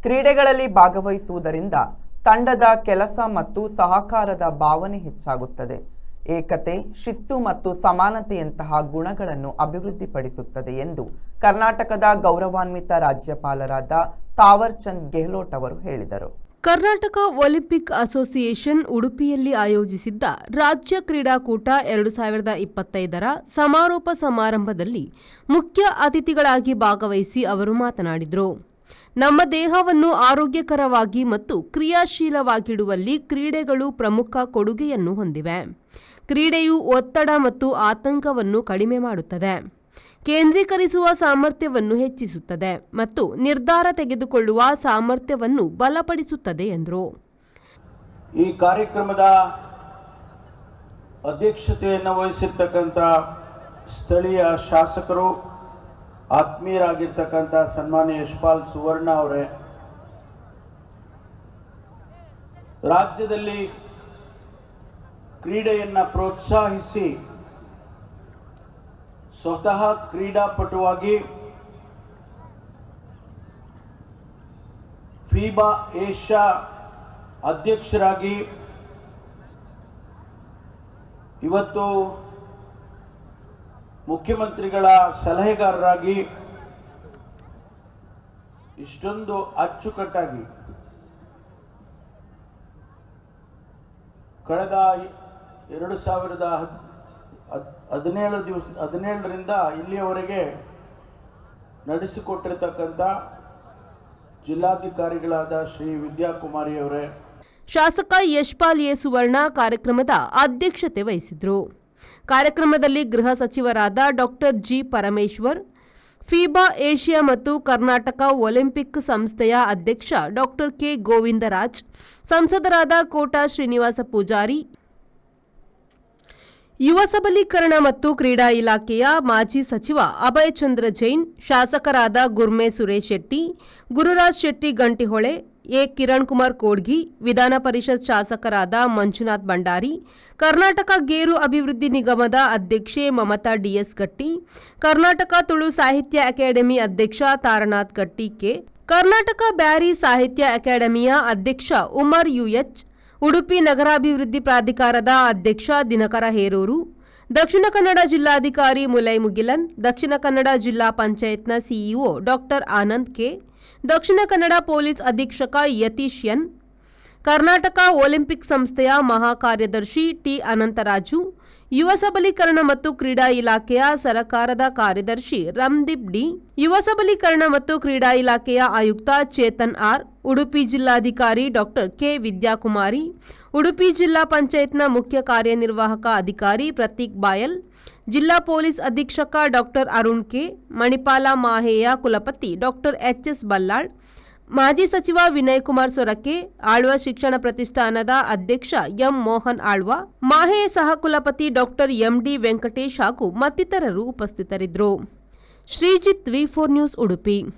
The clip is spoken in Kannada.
ಕ್ರೀಡೆಗಳಲ್ಲಿ ಭಾಗವಹಿಸುವುದರಿಂದ ತಂಡದ ಕೆಲಸ ಮತ್ತು ಸಹಕಾರದ ಭಾವನೆ ಹೆಚ್ಚಾಗುತ್ತದೆ. ಏಕತೆ, ಶಿಸ್ತು ಮತ್ತು ಸಮಾನತೆಯಂತಹ ಗುಣಗಳನ್ನು ಅಭಿವೃದ್ಧಿಪಡಿಸುತ್ತದೆ ಎಂದು ಕರ್ನಾಟಕದ ಗೌರವಾನ್ವಿತ ರಾಜ್ಯಪಾಲರಾದ ತಾವರ್ ಚಂದ್ ಗೆಹ್ಲೋಟ್ ಅವರು ಹೇಳಿದರು. ಕರ್ನಾಟಕ ಒಲಿಂಪಿಕ್ ಅಸೋಸಿಯೇಷನ್ ಉಡುಪಿಯಲ್ಲಿ ಆಯೋಜಿಸಿದ್ದ ರಾಜ್ಯ ಕ್ರೀಡಾಕೂಟ 2025ರ ಸಮಾರೋಪ ಸಮಾರಂಭದಲ್ಲಿ ಮುಖ್ಯ ಅತಿಥಿಗಳಾಗಿ ಭಾಗವಹಿಸಿ ಅವರು ಮಾತನಾಡಿದರು. ನಮ್ಮ ದೇಹವನ್ನು ಆರೋಗ್ಯಕರವಾಗಿ ಮತ್ತು ಕ್ರಿಯಾಶೀಲವಾಗಿಡುವಲ್ಲಿ ಕ್ರೀಡೆಗಳು ಪ್ರಮುಖ ಕೊಡುಗೆಯನ್ನು ಹೊಂದಿವೆ. ಕ್ರೀಡೆಯು ಒತ್ತಡ ಮತ್ತು ಆತಂಕವನ್ನು ಕಡಿಮೆ ಮಾಡುತ್ತದೆ, ಕೇಂದ್ರೀಕರಿಸುವ ಸಾಮರ್ಥ್ಯವನ್ನು ಹೆಚ್ಚಿಸುತ್ತದೆ ಮತ್ತು ನಿರ್ಧಾರ ತೆಗೆದುಕೊಳ್ಳುವ ಸಾಮರ್ಥ್ಯವನ್ನು ಬಲಪಡಿಸುತ್ತದೆ ಎಂದರು. ಈ ಕಾರ್ಯಕ್ರಮದ ಅಧ್ಯಕ್ಷತೆಯನ್ನು ವಹಿಸಿರ್ತಕ್ಕಂಥ ಸ್ಥಳೀಯ ಶಾಸಕರು, ಆತ್ಮೀಯರಾಗಿರ್ತಕ್ಕಂಥ ಸನ್ಮಾನ್ಯ ಯಶ್ಪಾಲ್ ಸುವರ್ಣ ಅವರೇ, ರಾಜ್ಯದಲ್ಲಿ ಕ್ರೀಡೆಯನ್ನು ಪ್ರೋತ್ಸಾಹಿಸಿ ಸ್ವತಃ ಕ್ರೀಡಾಪಟುವಾಗಿ ಫೀಬಾ ಏಷ್ಯಾ ಅಧ್ಯಕ್ಷರಾಗಿ ಇವತ್ತು ಮುಖ್ಯಮಂತ್ರಿಗಳ ಸಲಹೆಗಾರರಾಗಿ ಇಷ್ಟೊಂದು ಅಚ್ಚುಕಟ್ಟಾಗಿ ಕಳೆದ 2017ರಿಂದ ಇಲ್ಲಿಯವರೆಗೆ ನಡೆಸಿಕೊಟ್ಟಿರತಕ್ಕಂಥ ಜಿಲ್ಲಾಧಿಕಾರಿಗಳಾದ ಶ್ರೀ ವಿದ್ಯಾಕುಮಾರಿ ಅವರೇ, ಶಾಸಕ ಯಶ್ಪಾಲ್ ಎ ಸುವರ್ಣ ಕಾರ್ಯಕ್ರಮದ ಅಧ್ಯಕ್ಷತೆ ವಹಿಸಿದ್ರು. ಕಾರ್ಯಕ್ರಮದಲ್ಲಿ ಗೃಹ ಸಚಿವರಾದ doctor G Parameshwar, FIBA Asia ಮತ್ತು ಕರ್ನಾಟಕ ಒಲಿಂಪಿಕ್ ಸಂಸ್ಥೆಯ ಅಧ್ಯಕ್ಷ ಡಾಕ್ಟರ್ ಕೆ ಗೋವಿಂದರಾಜ್, ಸಂಸದರಾದ ಕೋಟಾ ಶ್ರೀನಿವಾಸ ಪೂಜಾರಿ, ಯುವ ಸಬಲೀಕರಣ ಮತ್ತು ಕ್ರೀಡಾ ಇಲಾಖೆಯ ಮಾಜಿ ಸಚಿವ ಅಭಯ್ ಚಂದ್ರ ಜೈನ್, ಶಾಸಕರಾದ ಗುರ್ಮೆ ಸುರೇಶ್ ಶೆಟ್ಟಿ, ಗುರುರಾಜ್ ಶೆಟ್ಟಿ ಗಂಟಿಹೊಳೆ, ಎ ಕಿರಣ್ ಕುಮಾರ್ ಕೋಡ್ಗಿ, ವಿಧಾನ ಪರಿಷತ್ ಶಾಸಕರಾದ ಮಂಜುನಾಥ್ ಭಂಡಾರಿ, ಕರ್ನಾಟಕ ಗೇರು ಅಭಿವೃದ್ಧಿ ನಿಗಮದ ಅಧ್ಯಕ್ಷೆ ಮಮತಾ ಡಿಎಸ್ ಗಟ್ಟಿ, ಕರ್ನಾಟಕ ತುಳು ಸಾಹಿತ್ಯ ಅಕಾಡೆಮಿ ಅಧ್ಯಕ್ಷ ತಾರನಾಥ್ ಗಟ್ಟಿ ಕೆ, ಕರ್ನಾಟಕ ಬ್ಯಾರಿ ಸಾಹಿತ್ಯ ಅಕಾಡೆಮಿಯ ಅಧ್ಯಕ್ಷ ಉಮರ್ ಯುಎಚ್, ಉಡುಪಿ ನಗರಾಭಿವೃದ್ಧಿ ಪ್ರಾಧಿಕಾರದ ಅಧ್ಯಕ್ಷ ದಿನಕರ ಹೇರೂರು, ದಕ್ಷಿಣ ಕನ್ನಡ ಜಿಲ್ಲಾಧಿಕಾರಿ ಮುಲೈ ಮುಗಿಲನ್, ದಕ್ಷಿಣ ಕನ್ನಡ ಜಿಲ್ಲಾ ಪಂಚಾಯತ್ನ CEO doctor Anand K, Dakshina Kannada police ಅಧೀಕ್ಷಕ ಯತೀಶ್ ಎನ್, ಕರ್ನಾಟಕ ಒಲಿಂಪಿಕ್ ಸಂಸ್ಥೆಯ ಮಹಾಕಾರ್ಯದರ್ಶಿ ಟಿ ಅನಂತರಾಜು, ಯುವ ಸಬಲೀಕರಣ ಮತ್ತು ಕ್ರೀಡಾ ಇಲಾಖೆಯ ಸರಕಾರದ ಕಾರ್ಯದರ್ಶಿ ರಂದೀಪ್ ಡಿ, ಯುವ ಸಬಲೀಕರಣ ಮತ್ತು ಕ್ರೀಡಾ ಇಲಾಖೆಯ ಆಯುಕ್ತ ಚೇತನ್ ಆರ್, ಉಡುಪಿ ಜಿಲ್ಲಾಧಿಕಾರಿ ಡಾಕ್ಟರ್ ಕೆ ವಿದ್ಯಾಕುಮಾರಿ, ಉಡುಪಿ ಜಿಲ್ಲಾ ಪಂಚಾಯತ್ನ ಮುಖ್ಯ ಕಾರ್ಯನಿರ್ವಾಹಕ ಅಧಿಕಾರಿ ಪ್ರತೀಕ್ ಬಾಯಲ್, ಜಿಲ್ಲಾ ಪೊಲೀಸ್ ಅಧೀಕ್ಷಕ ಡಾಕ್ಟರ್ ಅರುಣ್ ಕೆ, ಮಣಿಪಾಲ ಮಾಹೆಯ ಕುಲಪತಿ ಡಾಕ್ಟರ್ ಎಚ್ಎಸ್ ಬಲ್ಲಾಳ್, ಮಾಜಿ ಸಚಿವ ವಿನಯ್ ಕುಮಾರ್ ಸೊರಕೆ, ಆಳ್ವ ಶಿಕ್ಷಣ ಪ್ರತಿಷ್ಠಾನದ ಅಧ್ಯಕ್ಷ ಎಂ ಮೋಹನ್ ಆಳ್ವ, ಮಾಹೆ ಸಹ ಕುಲಪತಿ ಡಾಕ್ಟರ್ ಎಂಡಿ ವೆಂಕಟೇಶ್ ಹಾಗೂ ಮತ್ತಿತರರು ಉಪಸ್ಥಿತರಿದ್ದರು. ಶ್ರೀಜಿತ್, ವಿ4 ನ್ಯೂಸ್, ಉಡುಪಿ.